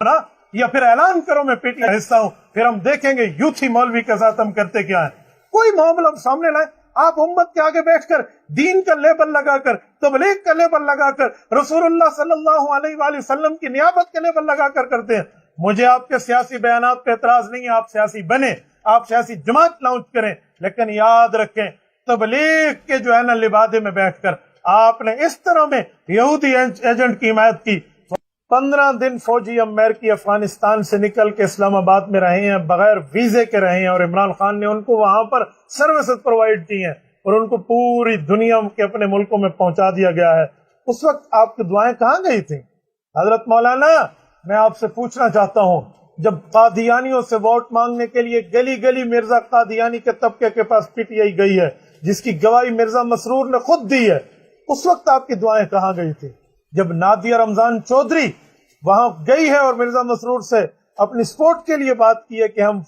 نا, یا پھر اعلان کرو میں پی ٹی آئی کا حصہ ہوں, پھر ہم دیکھیں گے یوتھی مولوی کے ساتھ ہم کرتے کیا ہے. کوئی معاملہ سامنے لائیں. آپ امت کے آگے بیٹھ کر دین کا لیبل لگا کر, تبلیغ کا لیبل لگا کر, رسول اللہ صلی اللہ علیہ وآلہ وسلم کی نیابت کا لیبل لگا کر کرتے ہیں. مجھے آپ کے سیاسی بیانات پہ اعتراض نہیں ہے, آپ سیاسی بنے, آپ سیاسی جماعت لانچ کریں, لیکن یاد رکھیں تبلیغ کے جو ہے نا لبادے میں بیٹھ کر آپ نے اس طرح میں یہودی ایجنٹ کی حمایت کی. 15 دن فوجی امریکی افغانستان سے نکل کے اسلام آباد میں رہے ہیں, بغیر ویزے کے رہے ہیں, اور عمران خان نے ان کو وہاں پر سروسز پرووائڈ کی ہیں اور ان کو پوری دنیا کے اپنے ملکوں میں پہنچا دیا گیا ہے. اس وقت آپ کی دعائیں کہاں گئی تھیں؟ حضرت مولانا, میں آپ سے پوچھنا چاہتا ہوں, جب قادیانیوں سے ووٹ مانگنے کے لیے گلی گلی مرزا قادیانی کے طبقے کے پاس پی ٹی آئی گئی ہے, جس کی گواہی مرزا مسرور نے خود دی ہے, اس وقت آپ کی دعائیں کہاں گئی تھی؟ جب نادیہ رمضان چودھری وہاں گئی ہے اور مرزا مسرور سے اپنی سپورٹ کے لیے بات کی ہے کہ ہم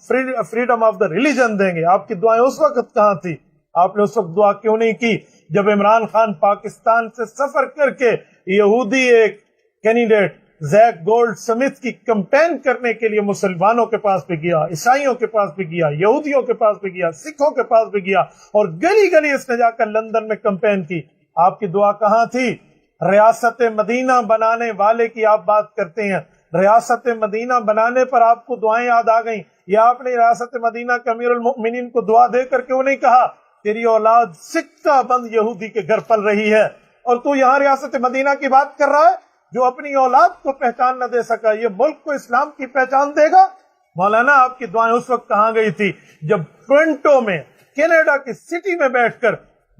فریڈم آف دا ریلیجن دیں گے, آپ کی دعائیں اس وقت کہاں تھی؟ آپ نے اس وقت دعا کیوں نہیں کی جب عمران خان پاکستان سے سفر کر کے یہودی ایک کینڈیڈیٹ زیک گولڈ سمتھ کی کمپین کرنے کے لیے مسلمانوں کے پاس بھی گیا, عیسائیوں کے پاس بھی گیا, یہودیوں کے پاس بھی گیا, سکھوں کے پاس بھی گیا, اور گلی گلی اس نے جا کر لندن میں کمپین کی؟ آپ کی دعا کہاں تھی؟ ریاست مدینہ بنانے والے کی آپ بات کرتے ہیں, ریاست مدینہ بنانے پر آپ کو دعائیں یاد آ گئیں, یا آپ نے ریاست مدینہ کے امیر المؤمنین کو دعا دے کر کیوں نہیں کہا تیری اولاد سکہ بند یہودی کے گھر پل رہی ہے, اور تو یہاں ریاست مدینہ کی بات کر رہا ہے جو اپنی اولاد کو پہچان نہ دے سکا, یہ ملک کو اسلام کی پہچان دے گا؟ مولانا, آپ کی دعائیں اس وقت کہاں گئی تھی جب ٹورنٹو میں کینیڈا کی سٹی میں بیٹھ کر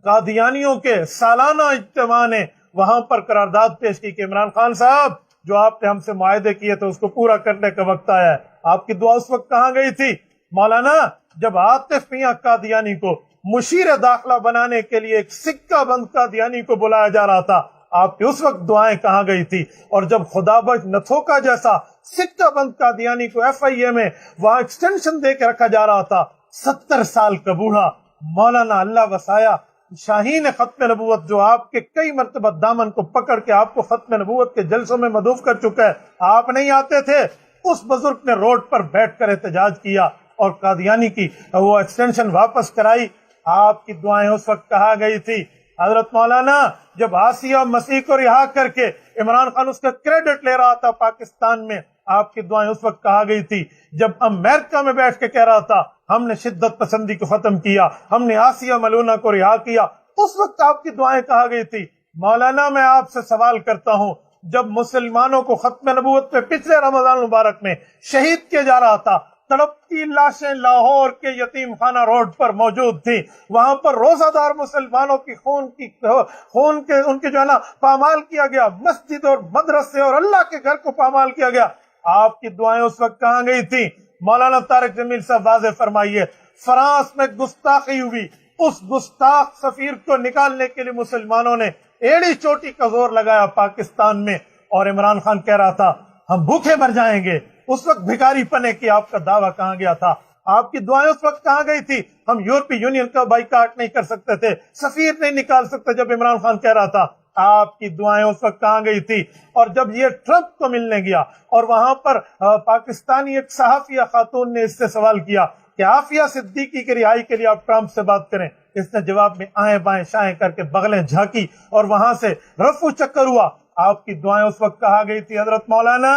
قادیانیوں کے سالانہ اجتماع نے وہاں پر قرارداد پیش کی کہ عمران خان صاحب جو آپ نے ہم سے معاہدے کیے تو اس کو پورا کرنے کا وقت آیا ہے؟ آپ کی دعا اس وقت کہاں گئی تھی؟ مولانا, جب عاطف میاں قادیانی کو مشیر داخلہ بنانے کے لیے ایک سکہ بند قادیانی کو بلایا جا رہا تھا, آپ کی اس وقت دعائیں کہاں گئی تھی؟ اور جب خدا بخش نتھوکا جیسا سکہ بند قادیانی کو ایف آئی اے میں وہاں ایکسٹینشن دے کے رکھا جا رہا تھا, 70 سال کا بوڑھا, مولانا اللہ وسایا شاہین ختم نبوت جو آپ کے کئی مرتبہ دامن کو پکڑ کے آپ کو ختم نبوت کے جلسوں میں مدعو کر چکا ہے, آپ نہیں آتے تھے, اس بزرگ نے روڈ پر بیٹھ کر احتجاج کیا اور قادیانی کی وہ ایکسٹینشن واپس کرائی. آپ کی دعائیں اس وقت کہاں گئی تھی؟ حضرت مولانا, جب آسیہ مسیح کو رہا کر کے عمران خان اس کا کریڈٹ لے رہا تھا پاکستان میں, آپ کی دعائیں اس وقت کہاں گئی تھی جب امریکہ میں بیٹھ کے کہہ رہا تھا ہم نے شدت پسندی کو ختم کیا, ہم نے آسیہ ملونہ کو رہا کیا, اس وقت آپ کی دعائیں کہاں گئی تھی؟ مولانا, میں آپ سے سوال کرتا ہوں, جب مسلمانوں کو ختم نبوت پہ پچھلے رمضان مبارک میں شہید کیا جا رہا تھا, تڑپتی لاشیں لاہور کے یتیم خانہ روڈ پر موجود تھی, وہاں پر روزہ دار مسلمانوں کی خون کے ان کے جو ہے نا پامال کیا گیا, مسجد اور مدرسے اور اللہ کے گھر کو پامال کیا گیا, آپ کی دعائیں اس وقت کہاں گئی تھی؟ مولانا طارق جمیل صاحب واضح فرمائیے, فرانس میں گستاخی ہوئی, اس گستاخ سفیر کو نکالنے کے لیے مسلمانوں نے ایڑی چوٹی کا زور لگایا پاکستان میں, اور عمران خان کہہ رہا تھا ہم بھوکے مر جائیں گے, اس وقت بھکاری پنے کی آپ کا دعویٰ کہاں گیا تھا؟ آپ کی دعائیں اس وقت کہاں گئی تھی؟ ہم یورپی یونین کا بائیکاٹ نہیں کر سکتے تھے, سفیر نہیں نکال سکتے جب عمران خان کہہ رہا تھا, آپ کی دعائیں اس وقت کہاں گئی تھی؟ اور جب یہ ٹرمپ کو ملنے گیا اور وہاں پر پاکستانی ایک صحافیہ خاتون نے اس سے سوال کیا کہ عافیہ صدیقی کی رہائی کے لیے آپ ٹرمپ سے بات کریں, اس نے جواب میں آئیں بائیں شائیں کر کے بغلیں جھانکی اور وہاں سے رفو چکر ہوا. آپ کی دعائیں اس وقت کہاں گئی تھی؟ حضرت مولانا,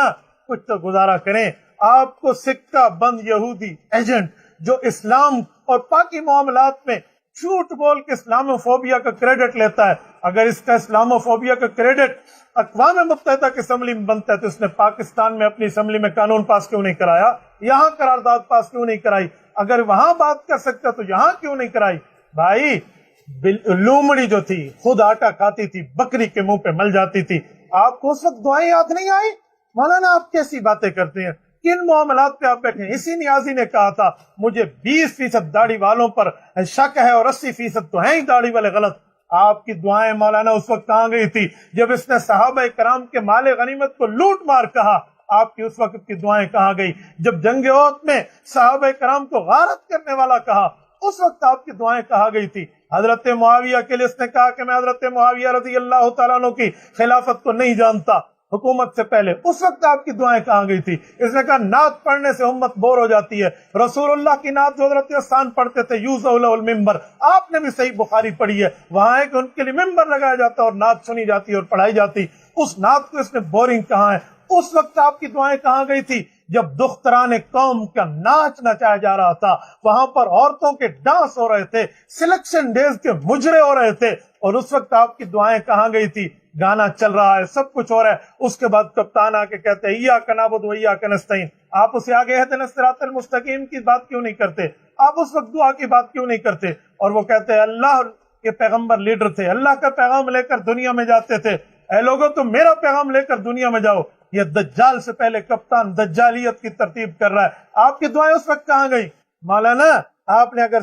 کچھ تو گزارا کریں. آپ کو سکہ بند یہودی ایجنٹ جو اسلام اور پاکی معاملات میں جھوٹ بول کے اسلاموفوبیا کا کریڈٹ لیتا ہے, اگر اس کا اسلاموفوبیا کا کریڈٹ اقوام متحدہ کی اسمبلی میں بنتا ہے تو اس نے پاکستان میں اپنی اسمبلی میں قانون پاس کیوں نہیں کرایا؟ یہاں قرارداد پاس کیوں نہیں کرائی؟ اگر وہاں بات کر سکتا تو یہاں کیوں نہیں کرائی؟ بھائی, لومڑی جو تھی خود آٹا کھاتی تھی, بکری کے منہ پہ مل جاتی تھی, آپ کو اس وقت دعائیں یاد نہیں آئی؟ مولانا, آپ کیسی باتیں کرتے ہیں؟ کن معاملات پہ آپ بیٹھے ہیں؟ اسی نیازی نے کہا تھا مجھے 20% داڑھی والوں پر شک ہے اور 80% تو ہیں ہی داڑھی والے غلط. آپ کی دعائیں مولانا اس وقت کہاں گئی تھی جب اس نے صحابہ کرام کے مال غنیمت کو لوٹ مار کہا؟ آپ کی اس وقت کی دعائیں کہاں گئی جب جنگ احد میں صحابہ کرام کو غارت کرنے والا کہا؟ اس وقت آپ کی دعائیں کہاں گئی تھی؟ حضرت معاویہ کے لیے اس نے کہا کہ میں حضرت معاویہ رضی اللہ تعالیٰ عنہ کی خلافت کو نہیں جانتا, حکومت سے پہلے، اس وقت آپ کی دعائیں کہاں گئی تھی؟ اس نے کہا نعت پڑھنے سے امت بور ہو جاتی ہے، رسول اللہ کی نعت جو حضرت عثمان پڑھتے تھے یوزع لہ المنبر، آپ نے بھی صحیح بخاری پڑھی ہے، وہاں ہے کہ ان کے لیے ممبر لگایا جاتا اور نعت سنی جاتی اور پڑھائی جاتی، اس نعت کو اس نے بورنگ کہاں ہے؟ اس وقت آپ کی دعائیں کہاں گئی تھی جب دختران قوم کا ناچ نچایا جا رہا تھا، وہاں پر عورتوں کے ڈانس ہو رہے تھے، سلیکشن ڈیز کے مجرے ہو رہے تھے، اور اس وقت آپ کی دعائیں کہاں گئی تھی؟ گانا چل رہا ہے، سب کچھ ہو رہا ہے، اس کے بعد کپتان آ کے کہتے ہیں ایاک نعبد و ایاک نستعین، آپ اسے آگے اہدنا الصراط المستقیم کی بات کیوں نہیں کرتے؟ آپ اس وقت دعا کی بات کیوں نہیں کرتے؟ اور وہ کہتے ہیں اللہ کے پیغمبر لیڈر تھے، اللہ کا پیغام لے کر دنیا میں جاتے تھے، اے لوگوں تم میرا پیغام لے کر دنیا میں جاؤ۔ یہ دجال سے پہلے کپتان دجالیت کی ترتیب کر رہا ہے، آپ کی دعائیں اس وقت کہاں گئی؟ مولانا آپ نے اگر